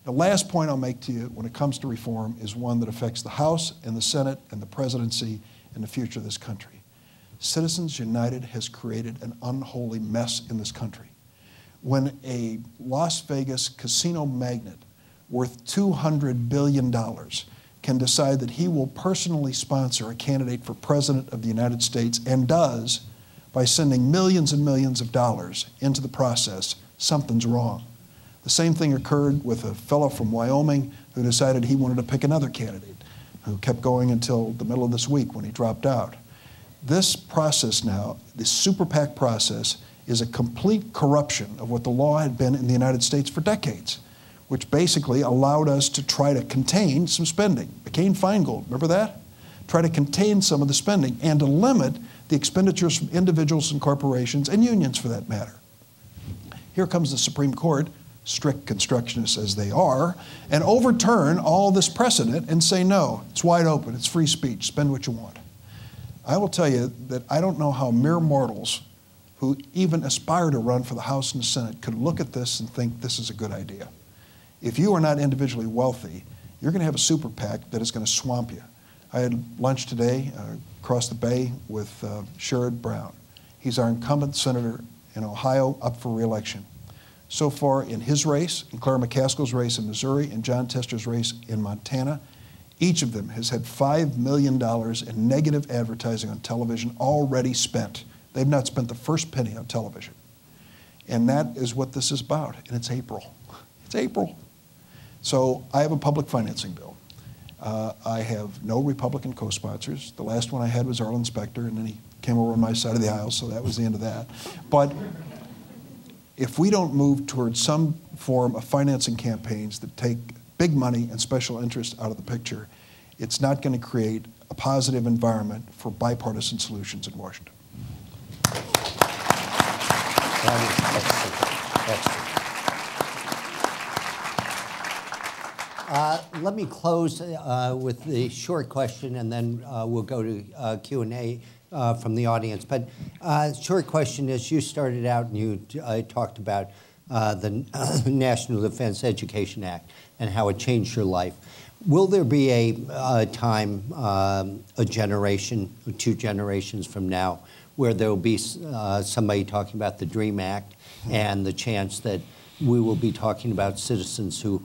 The last point I'll make to you when it comes to reform is one that affects the House and the Senate and the presidency and the future of this country. Citizens United has created an unholy mess in this country. When a Las Vegas casino magnate worth $200 billion can decide that he will personally sponsor a candidate for president of the United States, and does by sending millions and millions of dollars into the process, something's wrong. The same thing occurred with a fellow from Wyoming who decided he wanted to pick another candidate, who kept going until the middle of this week when he dropped out. This process now, this super PAC process, is a complete corruption of what the law had been in the United States for decades, which basically allowed us to try to contain some spending. McCain-Feingold, remember that? Try to contain some of the spending and to limit the expenditures from individuals and corporations and unions for that matter. Here comes the Supreme Court, strict constructionists as they are, and overturn all this precedent and say, no, it's wide open, it's free speech, spend what you want. I will tell you that I don't know how mere mortals who even aspire to run for the House and the Senate could look at this and think this is a good idea. If you are not individually wealthy, you're going to have a super PAC that is going to swamp you. I had lunch today across the bay with Sherrod Brown. He's our incumbent senator in Ohio up for re-election. So far in his race, in Claire McCaskill's race in Missouri, and John Tester's race in Montana, each of them has had $5 million in negative advertising on television already spent. They've not spent the first penny on television. And that is what this is about, and it's April. It's April. So I have a public financing bill. I have no Republican co-sponsors. The last one I had was Arlen Specter, and then he came over on my side of the aisle, so that was the end of that. But if we don't move towards some form of financing campaigns that take big money and special interest out of the picture, it's not going to create a positive environment for bipartisan solutions in Washington. Let me close with the short question, and then we'll go to Q&A from the audience. But short question is, you started out and you talked about the National Defense Education Act and how it changed your life. Will there be a time, a generation, 2 generations from now, where there will be somebody talking about the DREAM Act and the chance that we will be talking about citizens who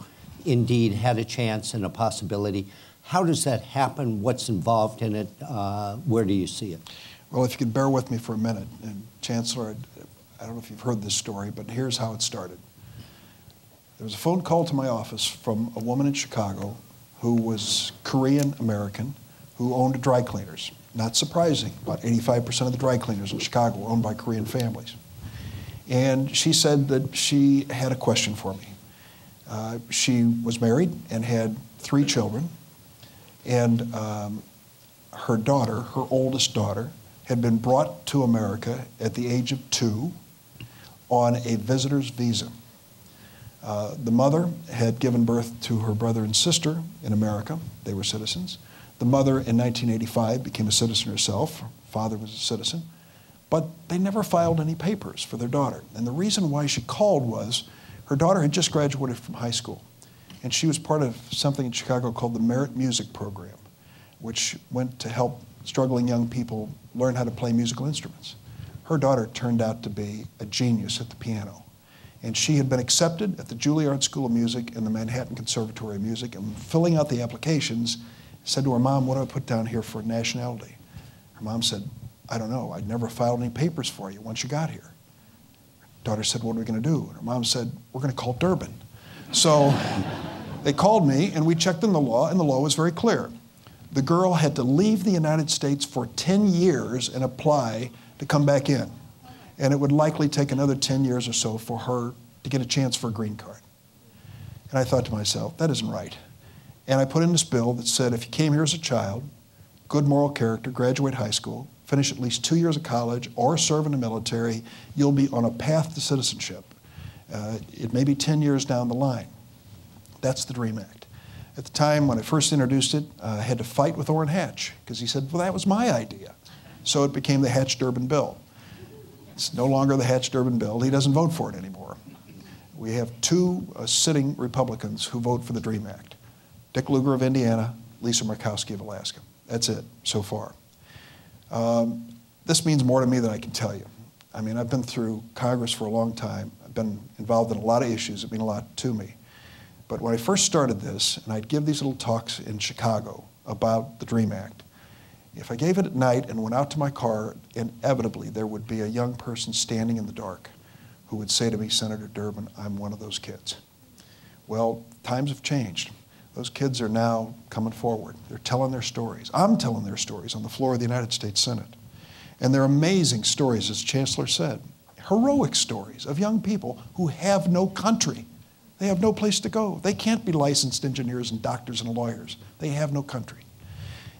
indeed had a chance and a possibility? How does that happen? What's involved in it? Where do you see it? Well, if you could bear with me for a minute, and Chancellor, I don't know if you've heard this story, but here's how it started. There was a phone call to my office from a woman in Chicago who was Korean American, who owned dry cleaners. Not surprising, about 85% of the dry cleaners in Chicago were owned by Korean families. And she said that she had a question for me. She was married and had 3 children, and her daughter, her oldest daughter, had been brought to America at the age of 2 on a visitor's visa. The mother had given birth to her brother and sister in America. They were citizens. The mother in 1985 became a citizen herself. Her father was a citizen. But they never filed any papers for their daughter. And the reason why she called was her daughter had just graduated from high school. And she was part of something in Chicago called the Merit Music Program, which went to help struggling young people learn how to play musical instruments. Her daughter turned out to be a genius at the piano. And she had been accepted at the Juilliard School of Music and the Manhattan Conservatory of Music, and filling out the applications, said to her mom, "What do I put down here for nationality?" Her mom said, "I don't know. I'd never filed any papers for you once you got here." Daughter said, "What are we going to do?" And her mom said, "We're going to call Durbin." So they called me, and we checked in the law, and the law was very clear. The girl had to leave the United States for 10 years and apply to come back in. And it would likely take another 10 years or so for her to get a chance for a green card. And I thought to myself, that isn't right. And I put in this bill that said if you came here as a child, good moral character, graduate high school, finish at least 2 years of college, or serve in the military, you'll be on a path to citizenship. It may be 10 years down the line. That's the DREAM Act. At the time when I first introduced it, I had to fight with Orrin Hatch because he said, well, that was my idea. So it became the Hatch-Durbin bill. It's no longer the Hatch-Durbin bill. He doesn't vote for it anymore. We have 2 sitting Republicans who vote for the DREAM Act. Dick Lugar of Indiana, Lisa Murkowski of Alaska. That's it so far. This means more to me than I can tell you. I mean, I've been through Congress for a long time. I've been involved in a lot of issues that mean a lot to me. But when I first started this, and I'd give these little talks in Chicago about the DREAM Act, if I gave it at night and went out to my car, inevitably there would be a young person standing in the dark who would say to me, Senator Durbin, I'm one of those kids. Well, times have changed. Those kids are now coming forward. They're telling their stories. I'm telling their stories on the floor of the United States Senate. And they're amazing stories, as Chancellor said, heroic stories of young people who have no country. They have no place to go. They can't be licensed engineers and doctors and lawyers. They have no country.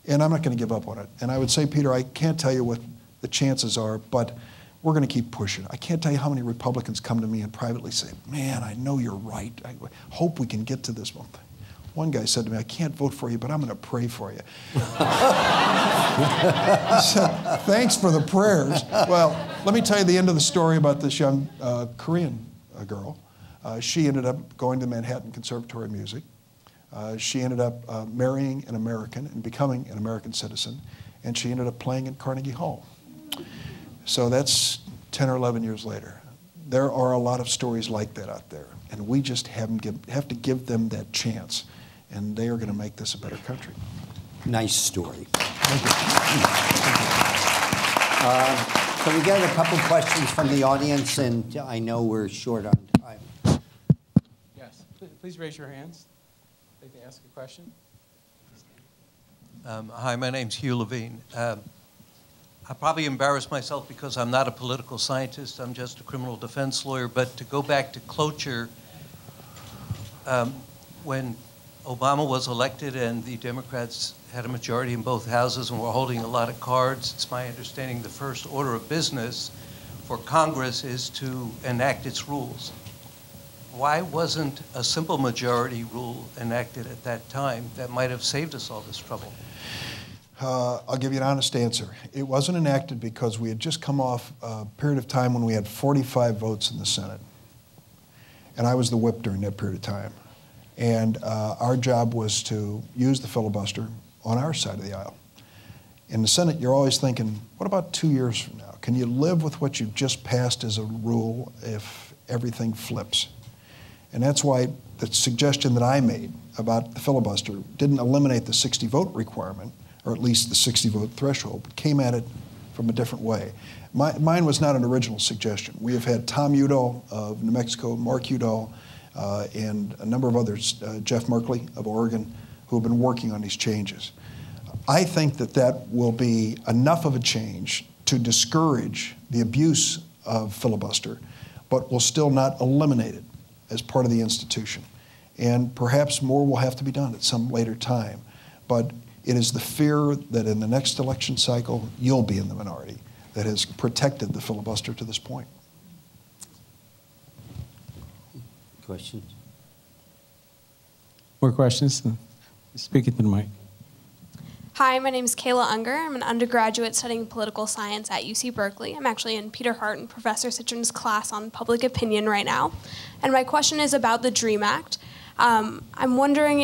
And I'm not going to give up on it. And I would say, Peter, I can't tell you what the chances are, but we're going to keep pushing. I can't tell you how many Republicans come to me and privately say, man, I know you're right. I hope we can get to this one thing. One guy said to me, I can't vote for you, but I'm going to pray for you. I said, thanks for the prayers. Well, let me tell you the end of the story about this young Korean girl. She ended up going to the Manhattan Conservatory of Music. She ended up marrying an American and becoming an American citizen, and she ended up playing in Carnegie Hall. So that's 10 or 11 years later. There are a lot of stories like that out there, and we just have to give them that chance, and they are going to make this a better country. Nice story. Thank you. So we got a couple questions from the audience, and I know we're short on time. Yes, please raise your hands. They can ask a question. Hi, my name's Hugh Levine. I probably embarrass myself because I'm not a political scientist. I'm just a criminal defense lawyer. But to go back to cloture, when Obama was elected and the Democrats had a majority in both houses and were holding a lot of cards, it's my understanding the first order of business for Congress is to enact its rules. Why wasn't a simple majority rule enacted at that time that might have saved us all this trouble? I'll give you an honest answer. It wasn't enacted because we had just come off a period of time when we had 45 votes in the Senate. and I was the whip during that period of time. And our job was to use the filibuster on our side of the aisle. In the Senate, you're always thinking, what about 2 years from now? Can you live with what you've just passed as a rule if everything flips? And that's why the suggestion that I made about the filibuster didn't eliminate the 60-vote requirement, or at least the 60-vote threshold, but came at it from a different way. Mine was not an original suggestion. We have had Tom Udall of New Mexico, Mark Udall, and a number of others, Jeff Berkeley of Oregon, who have been working on these changes. I think that that will be enough of a change to discourage the abuse of filibuster, but will still not eliminate it as part of the institution. And perhaps more will have to be done at some later time. But it is the fear that in the next election cycle, you'll be in the minority that has protected the filibuster to this point. Questions? More questions? Speak into the mic. Hi, my name is Kayla Unger. I'm an undergraduate studying political science at UC Berkeley. I'm actually in Peter Hart and Professor Citron's class on public opinion right now. And my question is about the DREAM Act. I'm wondering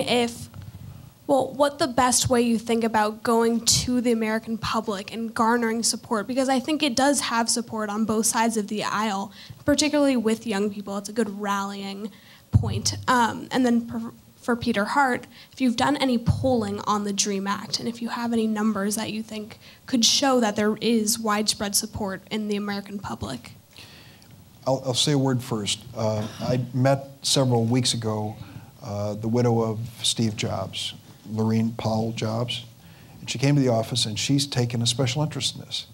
what the best way you think about going to the American public and garnering support, because I think it does have support on both sides of the aisle, particularly with young people. It's a good rallying point. And then for Peter Hart, if you've done any polling on the DREAM Act, and if you have any numbers that you think could show that there is widespread support in the American public. I'll say a word first. I met several weeks ago the widow of Steve Jobs, Lorene Powell Jobs, and she came to the office and she's taken a special interest in this.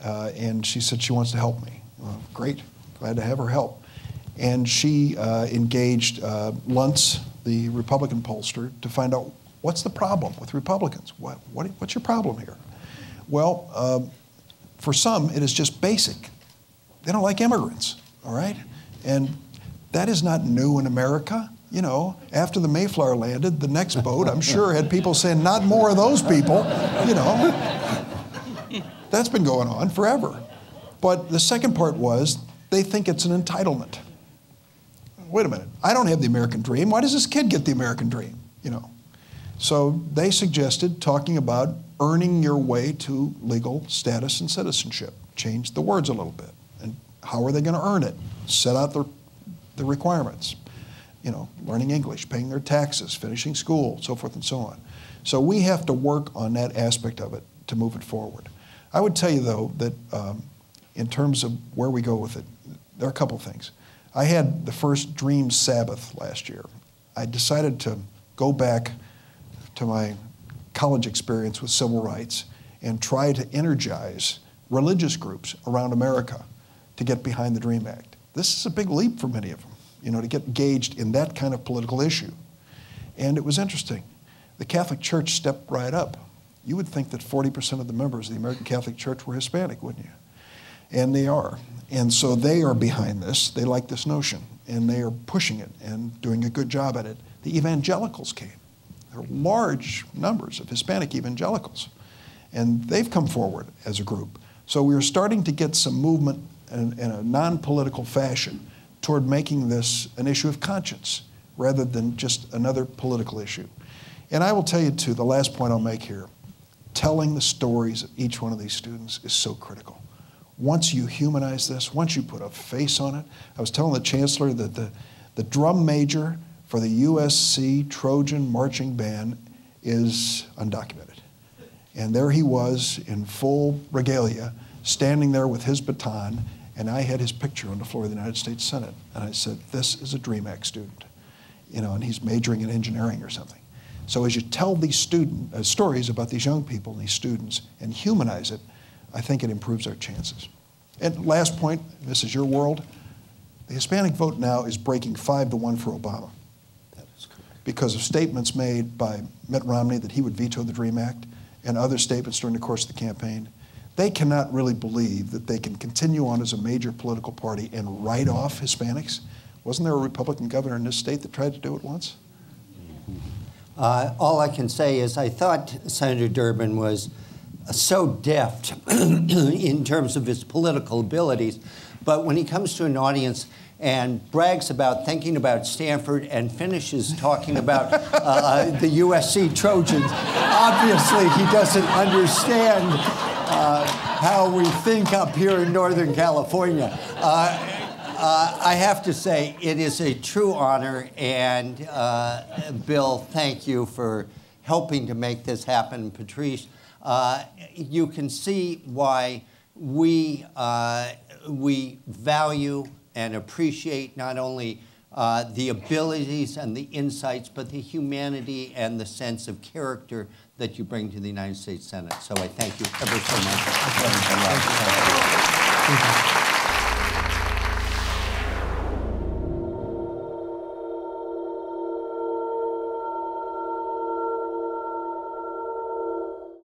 And she said she wants to help me. Well, great, glad to have her help. And she engaged Luntz, the Republican pollster, to find out what's the problem with Republicans. What's your problem here? Well, for some, it is just basic. They don't like immigrants, all right? And that is not new in America. You know, after the Mayflower landed, the next boat, I'm sure, had people saying, not more of those people, you know. That's been going on forever. But the second part was, they think it's an entitlement. Wait a minute, I don't have the American dream. Why does this kid get the American dream? You know. So they suggested talking about earning your way to legal status and citizenship. Change the words a little bit. And how are they going to earn it? Set out the requirements. You know, learning English, paying their taxes, finishing school, so forth and so on. So we have to work on that aspect of it to move it forward. I would tell you, though, that in terms of where we go with it, there are a couple things. I had the first Dream Sabbath last year. I decided to go back to my college experience with civil rights and try to energize religious groups around America to get behind the DREAM Act. This is a big leap for many of them, you know, to get engaged in that kind of political issue. And it was interesting. The Catholic Church stepped right up. You would think that 40% of the members of the American Catholic Church were Hispanic, wouldn't you? And they are. And so they are behind this. They like this notion. And they are pushing it and doing a good job at it. The evangelicals came. There are large numbers of Hispanic evangelicals. And they've come forward as a group. So we're starting to get some movement in a non-political fashion toward making this an issue of conscience rather than just another political issue. And I will tell you, too, the last point I'll make here, telling the stories of each one of these students is so critical. Once you humanize this, once you put a face on it, I was telling the Chancellor that the drum major for the USC Trojan Marching Band is undocumented. And there he was in full regalia, standing there with his baton, and I had his picture on the floor of the United States Senate. And I said, this is a DREAM Act student, you know, and he's majoring in engineering or something. So as you tell these stories about these young people and these students and humanize it, I think it improves our chances. And last point, this is your world, the Hispanic vote now is breaking 5-1 for Obama. That is correct. Because of statements made by Mitt Romney that he would veto the DREAM Act and other statements during the course of the campaign. They cannot really believe that they can continue on as a major political party and write off Hispanics. Wasn't there a Republican governor in this state that tried to do it once? All I can say is I thought Senator Durbin was so deft in terms of his political abilities, but when he comes to an audience and brags about thinking about Stanford and finishes talking about the USC Trojans. Obviously, he doesn't understand how we think up here in Northern California. I have to say, it is a true honor, and Bill, thank you for helping to make this happen. Patrice, you can see why we value and appreciate not only the abilities and the insights, but the humanity and the sense of character that you bring to the United States Senate. So I thank you ever so much. Thank you.